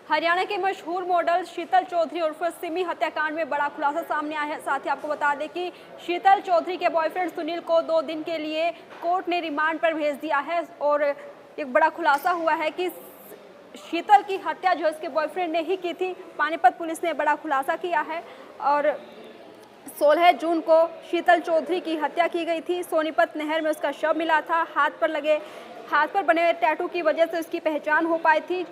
हरियाणा के मशहूर मॉडल शीतल चौधरी उर्फ सिमी हत्याकांड में बड़ा खुलासा सामने आया है। साथ ही आपको बता दें कि शीतल चौधरी के बॉयफ्रेंड सुनील को 2 दिन के लिए कोर्ट ने रिमांड पर भेज दिया है और एक बड़ा खुलासा हुआ है कि शीतल की हत्या जो इसके बॉयफ्रेंड ने ही की थी। पानीपत पुलिस ने बड़ा खुलासा किया है और 16 जून को शीतल चौधरी की हत्या की गई थी। सोनीपत नहर में उसका शव मिला था। हाथ पर बने हुए टैटू की वजह से उसकी पहचान हो पाई थी।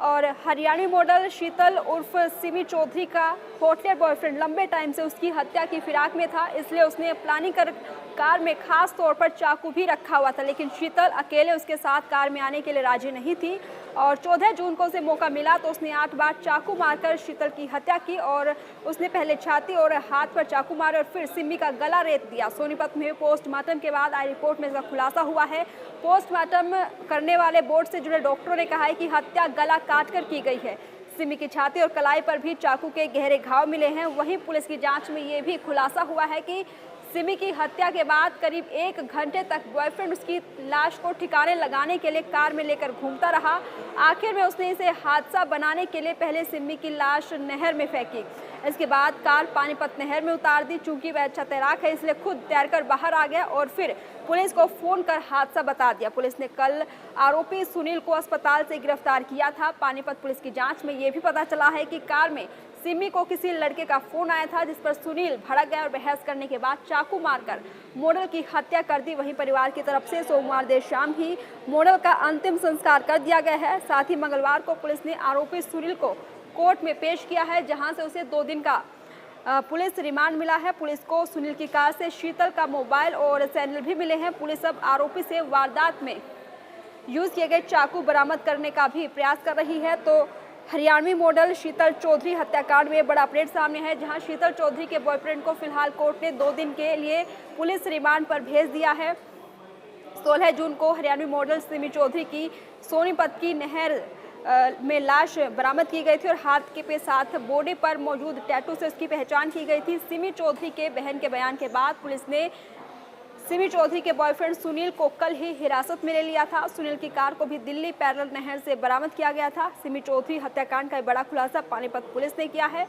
और हरियाणवी मॉडल शीतल उर्फ सिमी चौधरी का होटलियर बॉयफ्रेंड लंबे टाइम से उसकी हत्या की फिराक में था, इसलिए उसने प्लानिंग कर कार में खास तौर पर चाकू भी रखा हुआ था। लेकिन शीतल अकेले उसके साथ कार में आने के लिए राजी नहीं थी और 14 जून को उसे मौका मिला तो उसने 8 बार चाकू मारकर शीतल की हत्या की और उसने पहले छाती और हाथ पर चाकू मारे और फिर सिमी का गला रेत दिया। सोनीपत में पोस्टमार्टम के बाद आई रिपोर्ट में इसका खुलासा हुआ है। पोस्टमार्टम करने वाले बोर्ड से जुड़े डॉक्टरों ने कहा है कि हत्या गला काटकर की गई है। सिमी की छाती और कलाई पर भी चाकू के गहरे घाव मिले हैं। वहीं पुलिस की जांच में ये भी खुलासा हुआ है कि सिमी की हत्या के बाद करीब 1 घंटे तक बॉयफ्रेंड उसकी लाश को ठिकाने लगाने के लिए कार में लेकर घूमता रहा। आखिर में उसने इसे हादसा बनाने के लिए पहले सिमी की लाश नहर में फेंकी। इसके बाद कार पानीपत नहर में उतार दी। चूंकि वह अच्छा तैराक है इसलिए खुद तैरकर बाहर आ गया और फिर पुलिस को फोन कर हादसा बता दिया। पुलिस ने कल आरोपी सुनील को अस्पताल से गिरफ्तार किया था। पानीपत पुलिस की जांच में ये भी पता चला है कि कार में सिमी को किसी लड़के का फोन आया था जिस पर सुनील भड़क गया और बहस करने के बाद चाकू मारकर मॉडल की हत्या कर दी। वहीं परिवार की तरफ से सोमवार देर शाम ही मॉडल का अंतिम संस्कार कर दिया गया है। साथ ही मंगलवार को पुलिस ने आरोपी सुनील को कोर्ट में पेश किया है, जहां से उसे 2 दिन का पुलिस रिमांड मिला है। पुलिस को सुनील की कार से शीतल का मोबाइल और सैंडल भी मिले हैं। पुलिस अब आरोपी से वारदात में यूज किए गए चाकू बरामद करने का भी प्रयास कर रही है। तो हरियाणवी मॉडल शीतल चौधरी हत्याकांड में बड़ा अपडेट सामने है, जहां शीतल चौधरी के बॉयफ्रेंड को फिलहाल कोर्ट ने 2 दिन के लिए पुलिस रिमांड पर भेज दिया है। 16 जून को हरियाणवी मॉडल सिमी चौधरी की सोनीपत की नहर में लाश बरामद की गई थी और हाथ के साथ बॉडी पर मौजूद टैटू से उसकी पहचान की गई थी। सिमी चौधरी के बहन के बयान के बाद पुलिस ने सिमी चौधरी के बॉयफ्रेंड सुनील को कल ही हिरासत में ले लिया था। सुनील की कार को भी दिल्ली पैरेलल नहर से बरामद किया गया था। सिमी चौधरी हत्याकांड का बड़ा खुलासा पानीपत पुलिस ने किया है।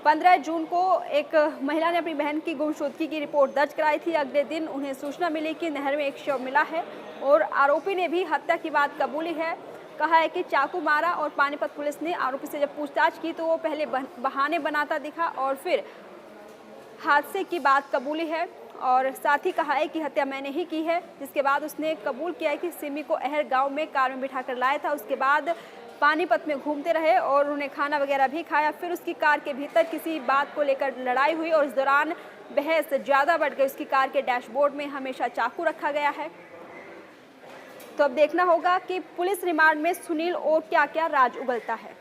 15 जून को एक महिला ने अपनी बहन की गुमशुदगी की रिपोर्ट दर्ज कराई थी। अगले दिन उन्हें सूचना मिली कि नहर में एक शव मिला है और आरोपी ने भी हत्या की बात कबूली है। कहा है कि चाकू मारा और पानीपत पुलिस ने आरोपी से जब पूछताछ की तो वो पहले बहाने बनाता दिखा और फिर हादसे की बात कबूली है और साथ ही कहा है कि हत्या मैंने ही की है। जिसके बाद उसने कबूल किया है कि सिमी को अहर गांव में कार में बिठाकर लाया था। उसके बाद पानीपत में घूमते रहे और उन्होंने खाना वगैरह भी खाया। फिर उसकी कार के भीतर किसी बात को लेकर लड़ाई हुई और इस दौरान बहस ज़्यादा बढ़ गई। उसकी कार के डैशबोर्ड में हमेशा चाकू रखा गया है। तो अब देखना होगा कि पुलिस रिमांड में सुनील और क्या क्या राज उगलता है।